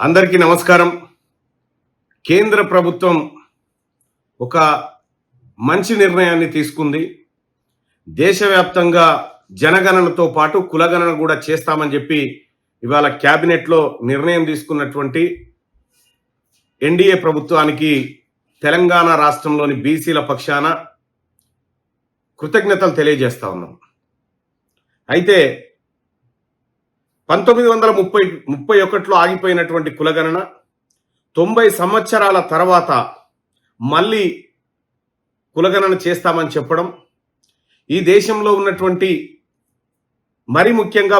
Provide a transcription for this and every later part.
అందరికీ నమస్కారం. కేంద్ర ప్రభుత్వం ఒక మంచి నిర్ణయాన్ని తీసుకుంది. దేశవ్యాప్తంగా జనగణనతో పాటు కులగణన కూడా చేస్తామని చెప్పి ఇవాళ క్యాబినెట్లో నిర్ణయం తీసుకున్నటువంటి ఎన్డీఏ ప్రభుత్వానికి తెలంగాణ రాష్ట్రంలోని బీసీల పక్షాన కృతజ్ఞతలు తెలియజేస్తా ఉన్నాం. అయితే 1931లో ఆగిపోయినటువంటి కులగణన 90 సంవత్సరాల తర్వాత మళ్ళీ కులగణన చేస్తామని చెప్పడం, ఈ దేశంలో ఉన్నటువంటి మరి ముఖ్యంగా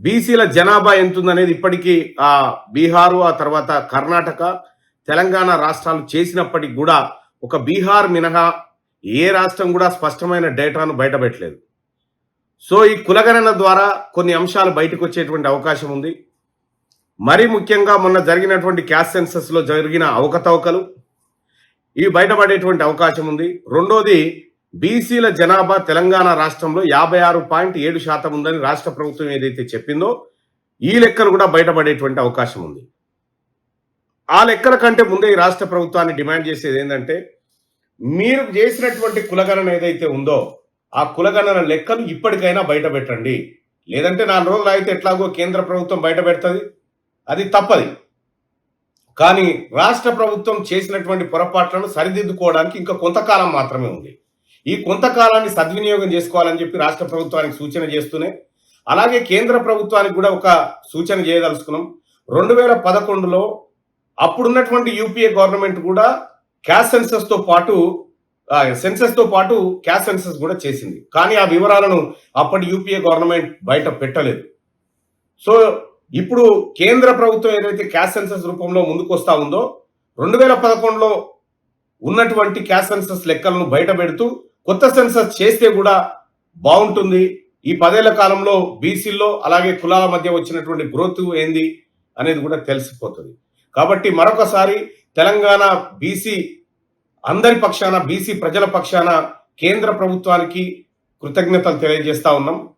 బీసీల జనాభా ఎంతుందనేది ఇప్పటికీ ఆ బీహారు, ఆ తర్వాత కర్ణాటక, తెలంగాణ రాష్ట్రాలు చేసినప్పటికి కూడా ఒక బీహార్ మినహా ఏ రాష్ట్రం కూడా స్పష్టమైన డేటాను బయటపెట్టలేదు. సో ఈ కులగణన ద్వారా కొన్ని అంశాలు బయటకు వచ్చేటువంటి అవకాశం ఉంది. మరి ముఖ్యంగా మొన్న జరిగినటువంటి క్యాస్ట్ సెన్సస్లో జరిగిన అవకతవకలు ఇవి బయటపడేటువంటి అవకాశం ఉంది. రెండోది, బీసీల జనాభా తెలంగాణ రాష్ట్రంలో 56.7% ఉందని రాష్ట్ర ప్రభుత్వం ఏదైతే చెప్పిందో ఈ లెక్కలు కూడా బయటపడేటువంటి అవకాశం ఉంది. ఆ లెక్కల కంటే ముందే ఈ రాష్ట్ర ప్రభుత్వాన్ని డిమాండ్ చేసేది ఏంటంటే, మీరు చేసినటువంటి కులగణన ఏదైతే ఉందో ఆ కులగణన లెక్కలు ఇప్పటికైనా బయట పెట్టండి. లేదంటే 4 రోజులు అయితే ఎట్లాగో కేంద్ర ప్రభుత్వం బయట పెడుతుంది, అది తప్పది. కానీ రాష్ట్ర ప్రభుత్వం చేసినటువంటి పొరపాట్లను సరిదిద్దుకోవడానికి ఇంకా కొంతకాలం మాత్రమే ఉంది. ఈ కొంతకాలాన్ని సద్వినియోగం చేసుకోవాలని చెప్పి రాష్ట్ర ప్రభుత్వానికి సూచన చేస్తూనే, అలాగే కేంద్ర ప్రభుత్వానికి కూడా ఒక సూచన చేయదలుచుకున్నాం. 2011లో అప్పుడున్నటువంటి యూపీఏ గవర్నమెంట్ కూడా క్యాస్ట్ సెన్సస్ తో పాటు క్యాస్ట్ సెన్సస్ కూడా చేసింది. కానీ ఆ వివరాలను అప్పటి యూపీఏ గవర్నమెంట్ బయట పెట్టలేదు. సో ఇప్పుడు కేంద్ర ప్రభుత్వం ఏదైతే క్యాస్ట్ సెన్సస్ రూపంలో ముందుకు వస్తా ఉందో 2011లో ఉన్నటువంటి క్యాస్ట్ సెన్సస్ లెక్కలను బయట పెడుతూ కొత్త సెన్సస్ చేస్తే కూడా బాగుంటుంది. ఈ 10 ఏళ్ల కాలంలో బీసీల్లో అలాగే కులాల మధ్య వచ్చినటువంటి గ్రోత్ ఏంది అనేది కూడా తెలిసిపోతుంది. కాబట్టి మరొకసారి తెలంగాణ బీసీ అందరి పక్షాన, బీసీ ప్రజల పక్షాన కేంద్ర ప్రభుత్వానికి కృతజ్ఞతలు తెలియజేస్తా ఉన్నాం.